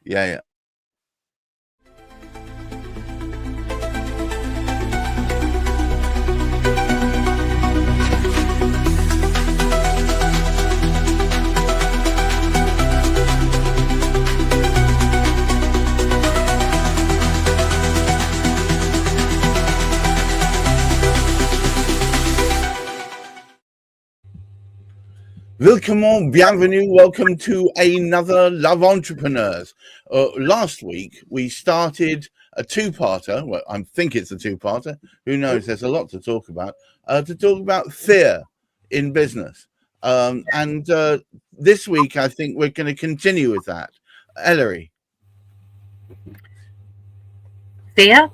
Yeah. Welcome to another Love Entrepreneurs. Last week we started a two-parter. Well, I think it's a two-parter. Who knows? There's a lot to talk about. To talk about fear in business. And this week I think we're going to continue with that. Ellery. Fear.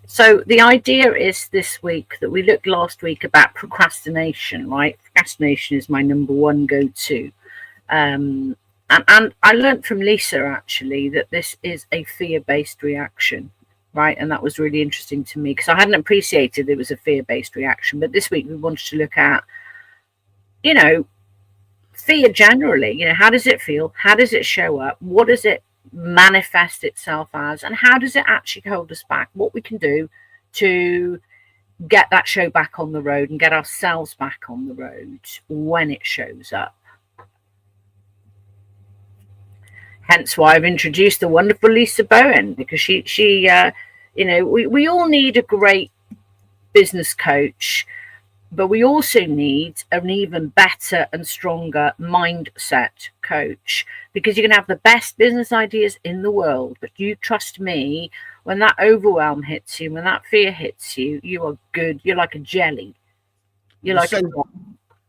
So the idea is this week that we looked last week about procrastination, right? Procrastination is my number one go-to. And I learned from Lisa, actually, that this is a fear-based reaction, right? And that was really interesting to me because I hadn't appreciated it was a fear-based reaction. But this week we wanted to look at, fear generally. How does it feel? How does it show up? What does it manifest itself as, and how does it actually hold us back? What we can do to get that show back on the road and get ourselves back on the road when it shows up. Hence why I've introduced the wonderful Lisa Bowen, because she we all need a great business coach, but we also need an even better and stronger mindset coach, because you can have the best business ideas in the world, but you trust me, when that overwhelm hits you, when that fear hits you, you are good. You're like a jelly. You're like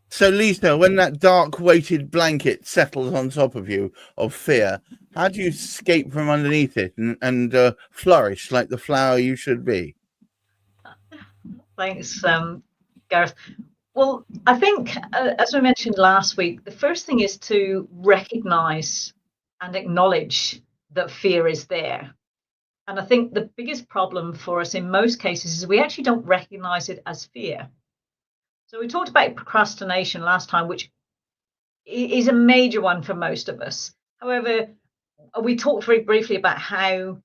So Lisa, when that dark weighted blanket settles on top of you of fear, how do you escape from underneath it and flourish like the flower you should be? Thanks, Gareth. Well, I think, as we mentioned last week, the first thing is to recognize and acknowledge that fear is there. And I think the biggest problem for us in most cases is we actually don't recognize it as fear. So we talked about procrastination last time, which is a major one for most of us. However, we talked very briefly about how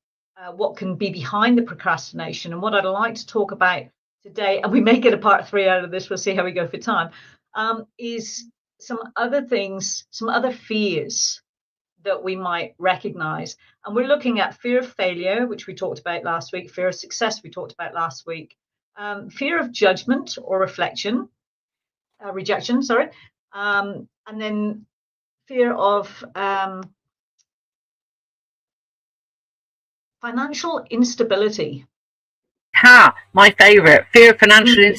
what can be behind the procrastination. And what I'd like to talk about today, and we may get a part 3 out of this, we'll see how we go for time, is some other things, some other fears that we might recognize. And we're looking at fear of failure, which we talked about last week, fear of success we talked about last week, fear of judgment or rejection, and then fear of financial instability. My favorite, fear of financial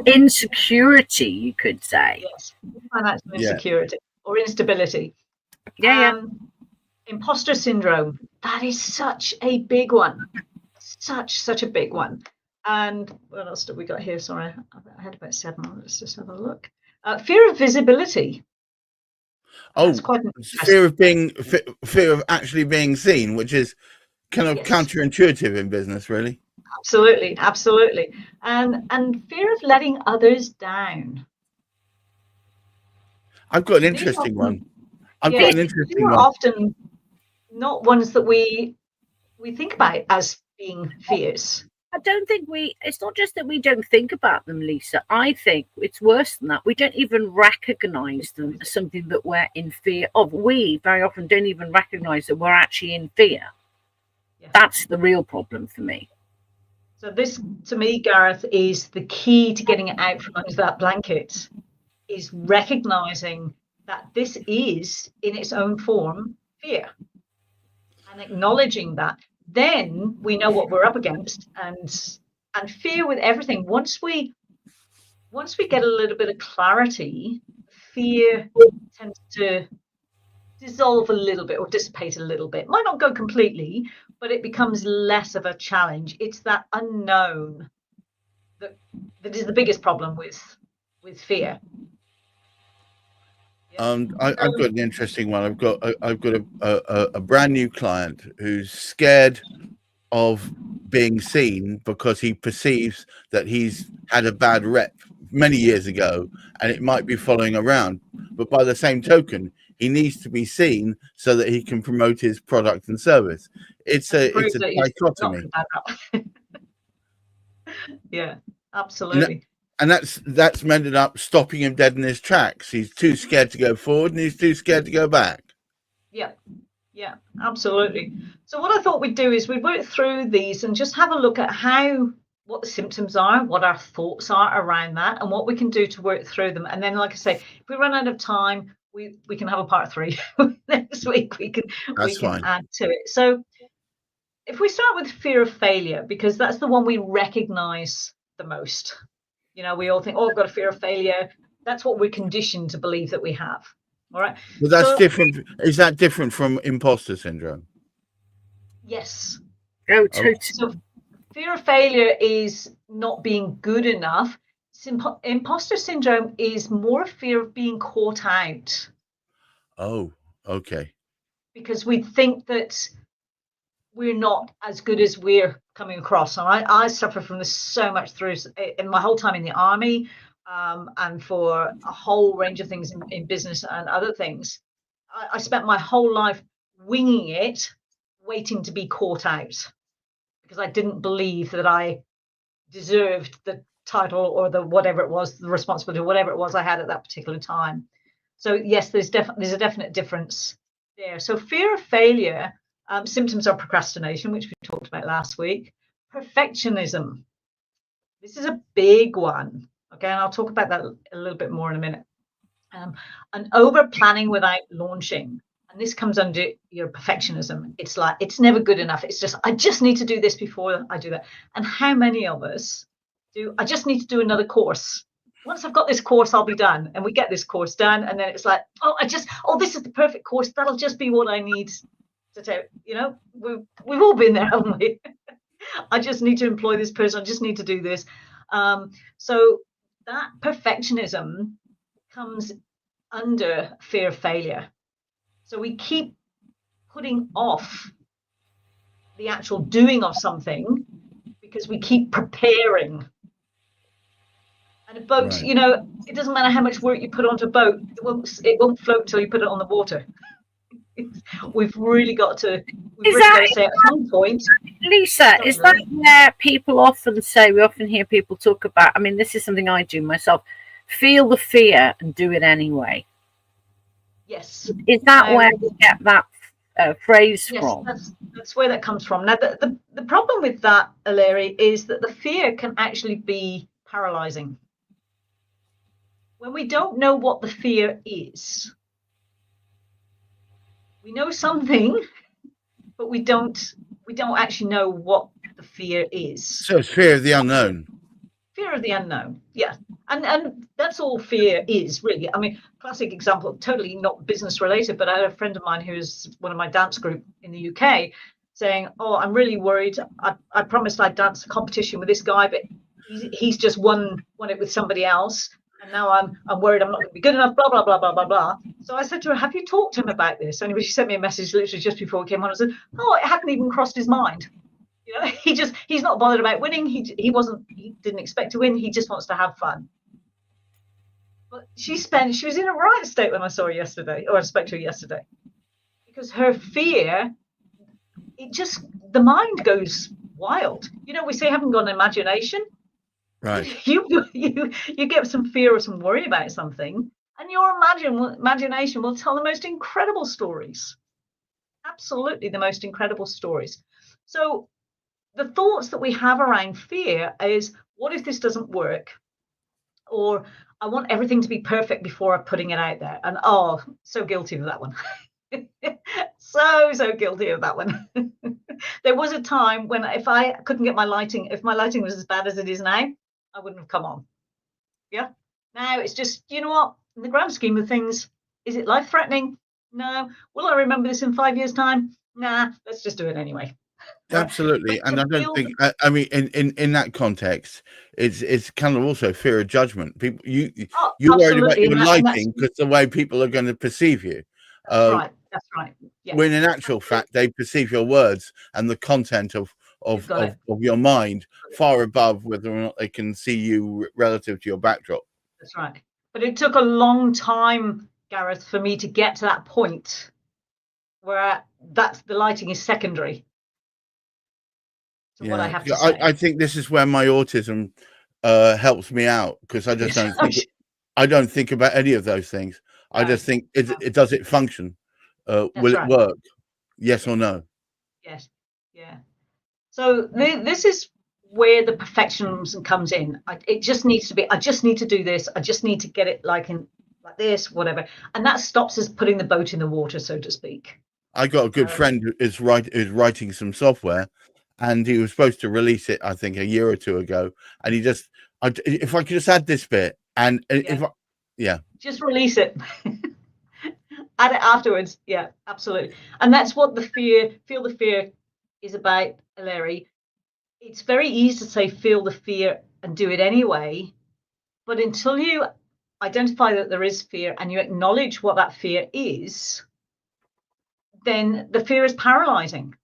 insecurity, you could say. Yes, financial insecurity or instability. Imposter syndrome. That is such a big one. Such a big one. And what else did we got here? Sorry, I had about 7. Let's just have a look. Fear of visibility. That's quite fear of actually being seen, which is kind of counterintuitive in business, really. Absolutely. And fear of letting others down. I've got an interesting one. These are often not ones that we think about as being fears. I don't think it's not just that we don't think about them, Lisa. I think it's worse than that. We don't even recognize them as something that we're in fear of. We very often don't even recognize that we're actually in fear. Yeah. That's the real problem for me. So this, to me, Gareth, is the key to getting it out from under that blanket, is recognizing that this is, in its own form, fear, and acknowledging that. Then we know what we're up against, and fear with everything. Once we get a little bit of clarity, fear tends to dissolve a little bit or dissipate a little bit. Might not go completely, but it becomes less of a challenge. It's that unknown that is the biggest problem with fear. I've got an interesting one. I've got a brand new client who's scared of being seen because he perceives that he's had a bad rep many years ago and it might be following around. But by the same token, He needs to be seen so that he can promote his product and service. It's a dichotomy. Yeah, absolutely. And that's ended up stopping him dead in his tracks. He's too scared to go forward, and he's too scared to go back. Yeah, absolutely. So what I thought we'd do is we'd work through these and just have a look at what the symptoms are, what our thoughts are around that, and what we can do to work through them. And then, like I say, if we run out of time, we can have a part 3 next week. We can add to it. So if we start with fear of failure, because that's the one we recognize the most. You know, we all think, oh, I've got a fear of failure. That's what we're conditioned to believe that we have. All right. But that's different. Is that different from imposter syndrome? Yes. Oh, totally. So fear of failure is not being good enough. Imposter syndrome is more a fear of being caught out. Oh, okay. Because we think that we're not as good as we're coming across. And I suffer from this so much through in my whole time in the army, and for a whole range of things in business and other things. I spent my whole life winging it, waiting to be caught out, because I didn't believe that I deserved the title or the whatever it was, the responsibility, whatever it was I had at that particular time. So yes, there's a definite difference there. So fear of failure, symptoms are procrastination, which we talked about last week. Perfectionism. This is a big one. Okay, and I'll talk about that a little bit more in a minute. And over planning without launching. And this comes under your perfectionism. It's like, it's never good enough. It's just, I just need to do this before I do that. And how many of us do, I just need to do another course. Once I've got this course, I'll be done. And we get this course done. And then it's like, this is the perfect course. That'll just be what I need to take. You know, we've all been there, haven't we? I just need to employ this person. I just need to do this. So that perfectionism comes under fear of failure. So we keep putting off the actual doing of something because we keep preparing. And a boat, right. You know, it doesn't matter how much work you put onto a boat, it won't float until you put it on the water. We've really got to say at some point. Lisa, is that where people often say, we often hear people talk about, I mean, this is something I do myself, feel the fear and do it anyway. Yes. Is that where you get that phrase from? That's where that comes from. Now, the problem with that, Larry, is that the fear can actually be paralyzing. When we don't know what the fear is, we know something, but we don't actually know what the fear is. So it's fear of the unknown. Fear of the unknown, yeah. And that's all fear is, really. I mean, classic example, totally not business related, but I had a friend of mine who's one of my dance group in the UK saying, oh, I'm really worried. I promised I'd dance a competition with this guy, but he's just won it with somebody else. And now I'm worried I'm not going to be good enough, blah, blah, blah, blah, blah, blah. So I said to her, have you talked to him about this? And she sent me a message literally just before we came on and said, oh, it hadn't even crossed his mind. You know, he's not bothered about winning. He didn't expect to win. He just wants to have fun. But she was in a right state when I saw her yesterday, or I spoke to her yesterday, because her fear, the mind goes wild. You know, we say haven't got an imagination. Right. You get some fear or some worry about something, and your imagination will tell the most incredible stories. Absolutely the most incredible stories. So the thoughts that we have around fear is, what if this doesn't work? Or I want everything to be perfect before I'm putting it out there. And so guilty of that one. so guilty of that one. There was a time when if I couldn't get my lighting was as bad as it is now, I wouldn't have come on. Yeah. Now it's just, you know what? In the grand scheme of things, is it life-threatening? No. Will I remember this in 5 years' time? Nah, let's just do it anyway. Absolutely. And I don't think, I mean, in that context, it's kind of also fear of judgment. People, you're worried about your lighting because the way people are going to perceive you. Right. That's right. Yeah. When in actual fact, they perceive your words and the content of your mind far above whether or not they can see you relative to your backdrop. That's right. But it took a long time Gareth, for me to get to that point where that's the lighting is secondary to what I have to say. I think this is where my autism helps me out, because I just don't think about any of those things. I just think, does it function? Will it work? Yes or no? Yes. Yeah. So this is where the perfectionism comes in. It just needs to be, I just need to do this. I just need to get it like this, whatever. And that stops us putting the boat in the water, so to speak. I got a good friend who is writing some software, and he was supposed to release it, I think, a year or two ago. And he just, if I could just add this bit, and just release it. Add it afterwards. Yeah, absolutely. And that's what feel the fear is about, Larry. It's very easy to say feel the fear and do it anyway, but until you identify that there is fear and you acknowledge what that fear is, then the fear is paralyzing.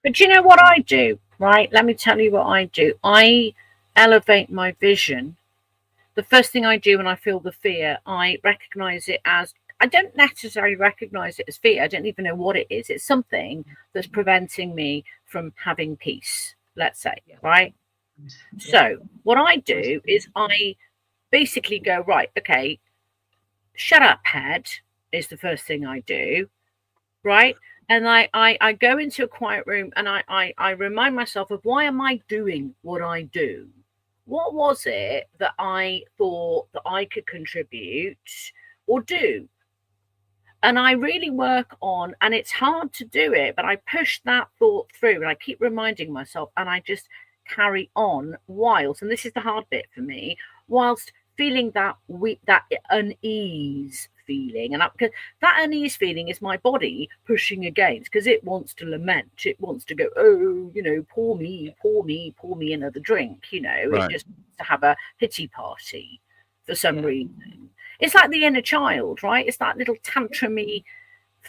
But you know what I do, right? Let me tell you what I do. I elevate my vision. The first thing I do when I feel the fear, I recognize it as, I don't necessarily recognize it as fear. I don't even know what it is. It's something that's preventing me from having peace, let's say, right? So what I do is I basically go, right, okay, shut up, head, is the first thing I do, right? And I go into a quiet room and I remind myself of, why am I doing what I do? What was it that I thought that I could contribute or do? And I really work on, and it's hard to do it, but I push that thought through and I keep reminding myself, and I just carry on whilst, and this is the hard bit for me, whilst feeling that unease feeling. And because that unease feeling is my body pushing against, because it wants to lament, it wants to go, oh, you know, pour me another drink, you know, right. It just wants to have a pity party for some reason. It's like the inner child, right? It's that little tantrumy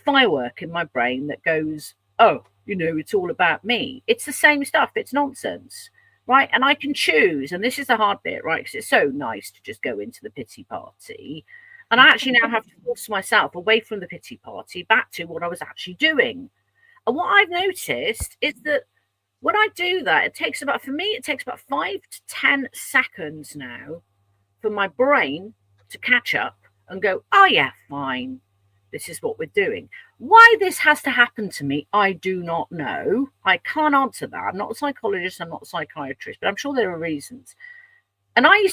firework in my brain that goes, oh, you know, it's all about me. It's the same stuff. It's nonsense, right? And I can choose. And this is the hard bit, right? Because it's so nice to just go into the pity party. And I actually now have to force myself away from the pity party back to what I was actually doing. And what I've noticed is that when I do that, it takes about 5 to 10 seconds now for my brain to catch up and go, oh yeah, fine, this is what we're doing. Why this has to happen to me, I do not know. I can't answer that. I'm not a psychologist, I'm not a psychiatrist, but I'm sure there are reasons. And I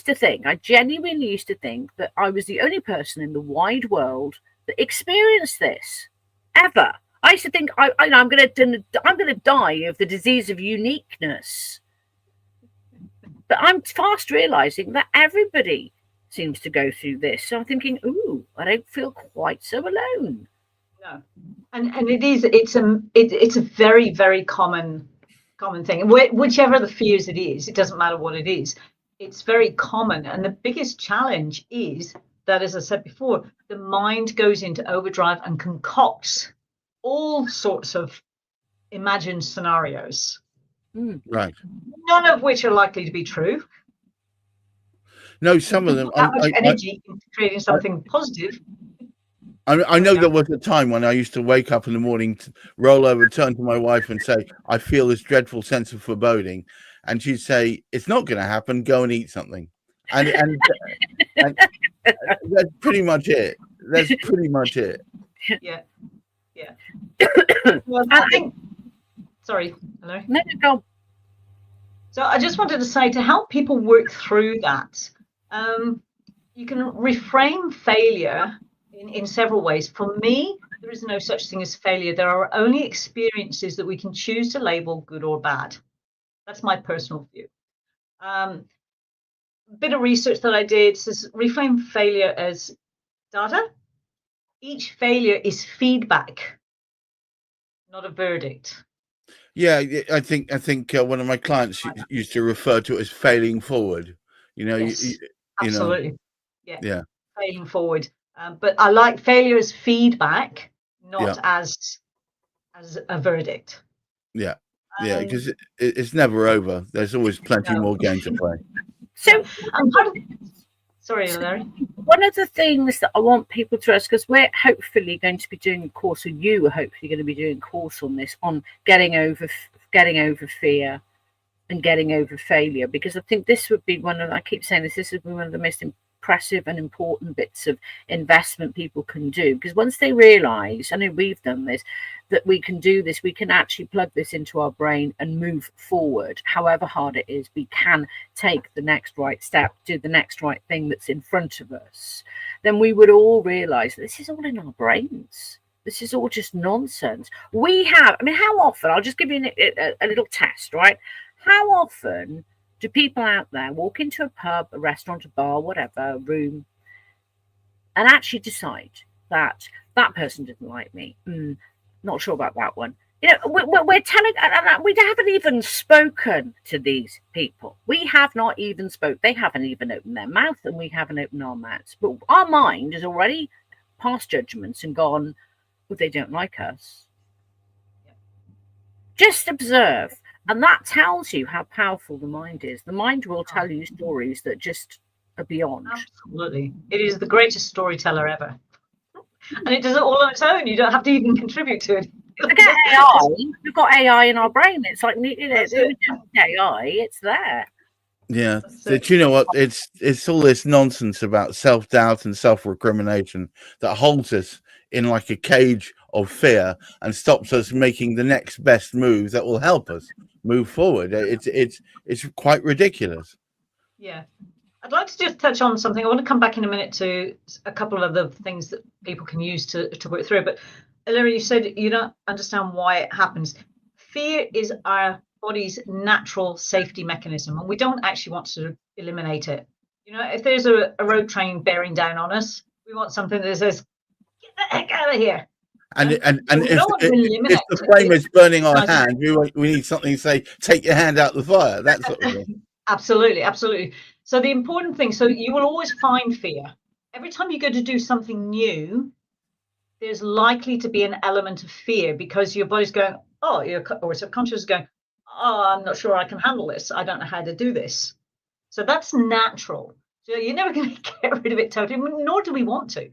genuinely used to think that I was the only person in the wide world that experienced this ever. I used to think I'm going to die of the disease of uniqueness. But I'm fast realizing that everybody seems to go through this. So I'm thinking, ooh, I don't feel quite so alone. No, and it's a very, very common thing. Whichever the fears it is, it doesn't matter what it is. It's very common, and the biggest challenge is that, as I said before, the mind goes into overdrive and concocts all sorts of imagined scenarios. Right. None of which are likely to be true. No, some of them. That much energy into creating something positive. I know there was a time when I used to wake up in the morning, roll over, turn to my wife and say, I feel this dreadful sense of foreboding. And she'd say, it's not going to happen. Go and eat something. And that's pretty much it. That's pretty much it. Yeah. Yeah. Well, I think, sorry. Hello? No, go. So I just wanted to say, to help people work through that, you can reframe failure in several ways. For me, there is no such thing as failure. There are only experiences that we can choose to label good or bad. That's my personal view. A bit of research that I did says reframe failure as data. Each failure is feedback, not a verdict. Yeah, I think one of my clients used to refer to it as failing forward. You know, yes, absolutely. You know, yeah, failing forward. But I like failure as feedback, not as a verdict. Yeah, yeah, because it's never over. There's always plenty more games to play. So, Sorry, Larry. One of the things that I want people to ask, because we're hopefully going to be doing a course, or you are hopefully going to be doing a course on this, on getting over fear and getting over failure, because I think this would be I keep saying this would be one of the most impressive and important bits of investment people can do, because once they realize, I know we've done this, that we can do this, we can actually plug this into our brain and move forward. However hard it is, we can take the next right step, do the next right thing that's in front of us. Then we would all realize that this is all in our brains. This is all just nonsense. We have, I mean, how often, I'll just give you a little test, right? How often do people out there walk into a pub, a restaurant, a bar, whatever, a room, and actually decide that that person didn't like me? Not sure about that one. You know, we're telling, we haven't even spoken to these people. We have not even spoke. They haven't even opened their mouth, and we haven't opened our mouths. But our mind has already passed judgments and gone, well, they don't like us. Just observe. And that tells you how powerful the mind is. The mind will tell you stories that just are beyond. Absolutely. It is the greatest storyteller ever. And it does it all on its own. You don't have to even contribute to it. Look at AI. We've got AI in our brain. It's like, you know, AI, it's there. Yeah. Do you know what? It's all this nonsense about self-doubt and self-recrimination that holds us in like a cage of fear and stops us making the next best move that will help us move forward. It's quite ridiculous. Yeah. I'd like to just touch on something. I want to come back in a minute to a couple of the things that people can use to work through. But Larry, you said you don't understand why it happens. Fear is our body's natural safety mechanism, and we don't actually want to eliminate it. You know, if there's a road train bearing down on us, we want something that says, "Get the heck out of here." And if the flame is burning our hand, we need something to say, "Take your hand out the fire." That sort of thing. Absolutely, absolutely. So the important thing, so you will always find fear. Every time you go to do something new, there's likely to be an element of fear, because your body's going, or subconscious is going, I'm not sure I can handle this. I don't know how to do this. So that's natural. So you're never going to get rid of it totally, nor do we want to.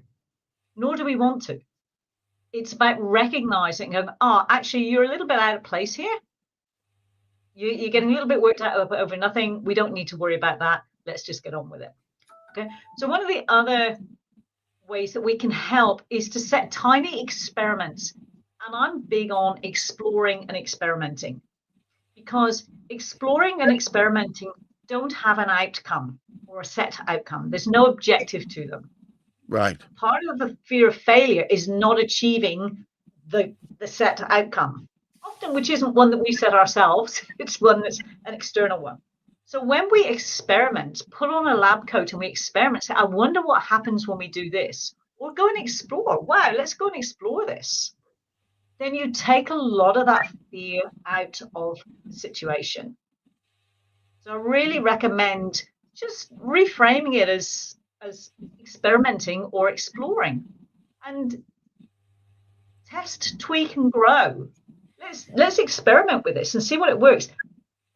It's about recognizing, actually, you're a little bit out of place here. You're getting a little bit worked out over nothing. We don't need to worry about that. Let's just get on with it. Okay. So one of the other ways that we can help is to set tiny experiments. And I'm big on exploring and experimenting, because exploring and experimenting don't have an outcome or a set outcome. There's no objective to them. Right. Part of the fear of failure is not achieving the set outcome, often which isn't one that we set ourselves. It's one that's an external one. So when we experiment, put on a lab coat and we experiment, say, I wonder what happens when we do this, or go and explore. Wow, let's go and explore this. Then you take a lot of that fear out of the situation. So I really recommend just reframing it as experimenting or exploring, and test, tweak, and grow. Let's experiment with this and see what it works.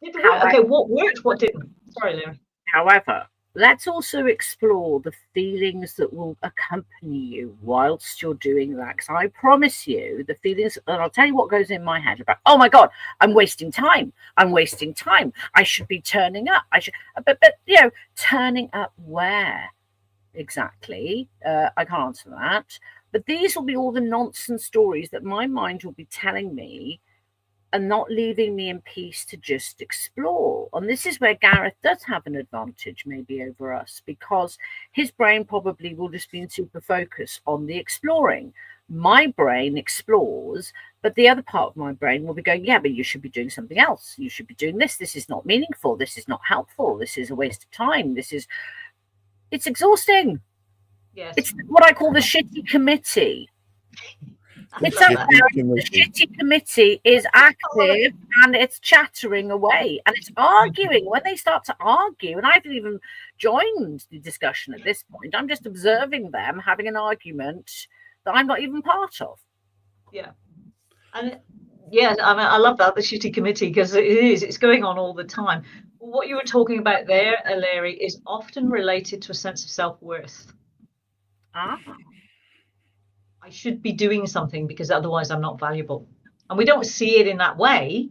Okay, what worked, what didn't? Sorry, Larry. However, let's also explore the feelings that will accompany you whilst you're doing that. Because I promise you, the feelings, and I'll tell you what goes in my head about, oh my God, I'm wasting time. I should be turning up. But you know, turning up where exactly? I can't answer that. But these will be all the nonsense stories that my mind will be telling me, and not leaving me in peace to just explore. And this is where Gareth does have an advantage maybe over us, because his brain probably will just be in super focus on the exploring. My brain explores, but the other part of my brain will be going, yeah, but you should be doing something else. You should be doing this. This is not meaningful. This is not helpful. This is a waste of time. It's exhausting. Yes. It's what I call the shitty committee. It's the shitty committee is active and it's chattering away and it's arguing. When they start to argue, and I haven't even joined the discussion at this point, I'm just observing them having an argument that I'm not even part of. Yeah. And yeah, I mean, I love that, the shitty committee, because it's going on all the time. What you were talking about there, Larry, is often related to a sense of self-worth. Ah. I should be doing something because otherwise I'm not valuable. And we don't see it in that way,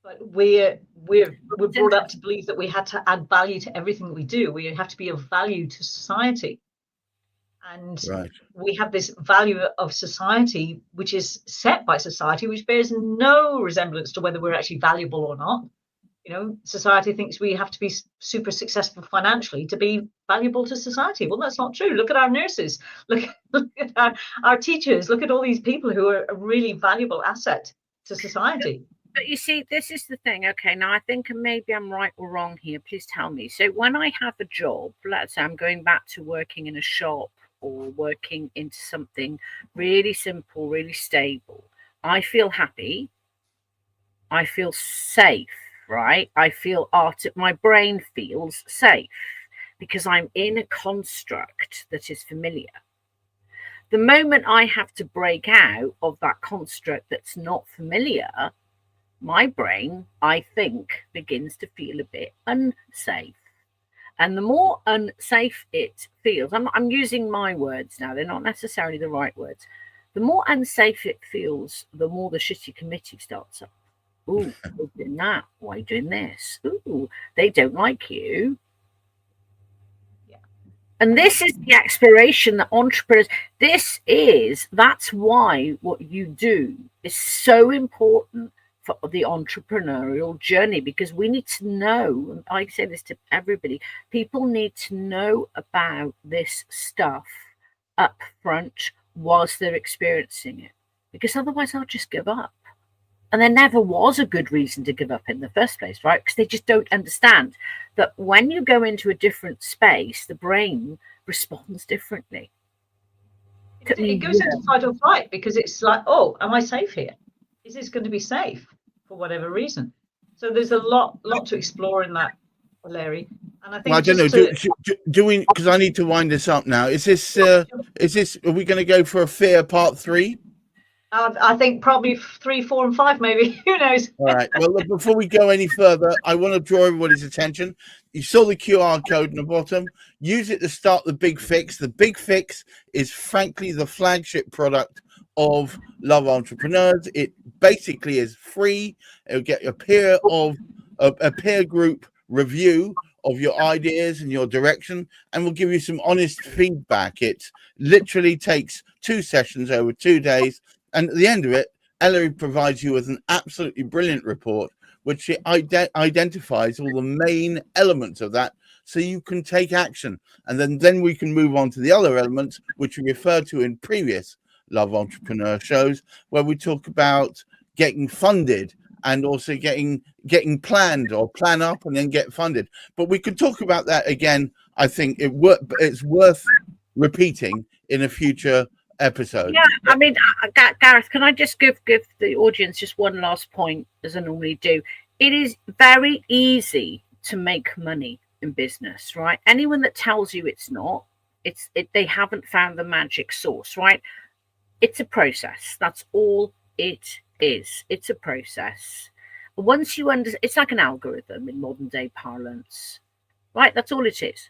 but we're brought up to believe that we had to add value to everything we do. We have to be of value to society. And we have this value of society, which is set by society, which bears no resemblance to whether we're actually valuable or not. You know, society thinks we have to be super successful financially to be valuable to society. Well, that's not true. Look at our nurses, look at our teachers, look at all these people who are a really valuable asset to society. But you see, this is the thing. Okay, now I think maybe I'm right or wrong here. Please tell me. So when I have a job, let's say I'm going back to working in a shop or working into something really simple, really stable, I feel happy. I feel safe. Right? I feel my brain feels safe because I'm in a construct that is familiar. The moment I have to break out of that construct that's not familiar, my brain, I think, begins to feel a bit unsafe. And the more unsafe it feels, I'm using my words now, they're not necessarily the right words. The more unsafe it feels, the more the shitty committee starts up. Ooh, you're doing that. Why are you doing this? Ooh, they don't like you. Yeah. And this is the exploration that entrepreneurs, that's why what you do is so important for the entrepreneurial journey, because we need to know, and I say this to everybody, people need to know about this stuff up front whilst they're experiencing it, because otherwise they'll just give up. And there never was a good reason to give up in the first place, right? Because they just don't understand that when you go into a different space, the brain responds differently. It goes into fight or flight because it's like, oh, am I safe here? Is this going to be safe for whatever reason? So there's a lot to explore in that, Larry. And I think I don't know. Do we? Because I need to wind this up now. Is this? Are we going to go for a fear part 3? I think probably 3, 4, and 5, maybe. Who knows? All right. Well, look, before we go any further, I want to draw everybody's attention. You saw the QR code in the bottom. Use it to start the Big Fix. The Big Fix is, frankly, the flagship product of Love Entrepreneurs. It basically is free. It'll get a peer group review of your ideas and your direction, and we'll give you some honest feedback. It literally takes 2 sessions over 2 days. And at the end of it, Ellery provides you with an absolutely brilliant report, which identifies all the main elements of that, so you can take action. And then we can move on to the other elements, which we referred to in previous Love Entrepreneur shows, where we talk about getting funded and also getting planned or plan up and then get funded. But we could talk about that again. I think it's worth repeating in a future episode. Yeah, I mean, Gareth, can I just give the audience just one last point, as I normally do? It is very easy to make money in business, right? Anyone that tells you it's not, they haven't found the magic sauce, right? It's a process. That's all it is. It's a process. Once you understand, it's like an algorithm in modern day parlance, right? That's all it is.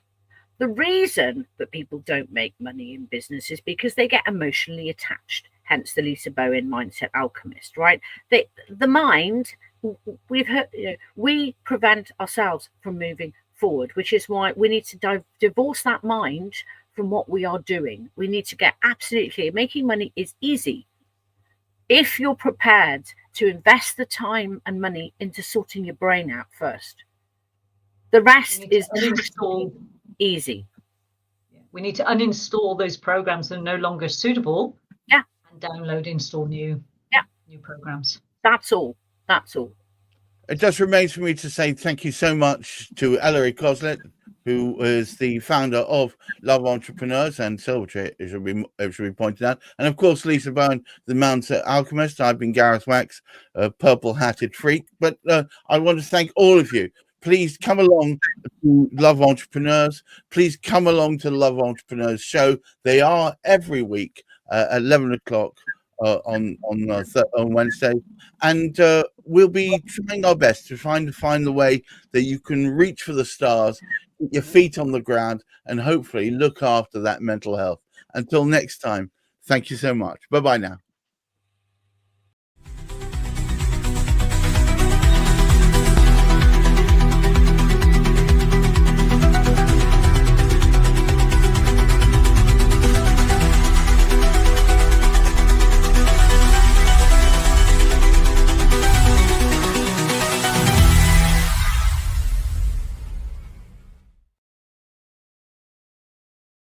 The reason that people don't make money in business is because they get emotionally attached, hence the Lisa Bowen mindset alchemist, right? The mind, we've heard, we prevent ourselves from moving forward, which is why we need to divorce that mind from what we are doing. We need to get absolutely clear. Making money is easy if you're prepared to invest the time and money into sorting your brain out first. The rest is easy. We need to uninstall those programs that are no longer suitable. Yeah. And download, install new programs. That's all. It just remains for me to say thank you so much to Ellery Coslet, who is the founder of Love Entrepreneurs and Silvertree, it should be pointed out. And of course, Lisa Bowen, the mindset alchemist. I've been Gareth Wax, a purple-hatted freak. But I want to thank all of you. Please come along to Love Entrepreneurs. Please come along to the Love Entrepreneurs show. They are every week at 11 o'clock on Wednesday, and we'll be trying our best to find the way that you can reach for the stars, get your feet on the ground, and hopefully look after that mental health. Until next time, thank you so much. Bye bye now.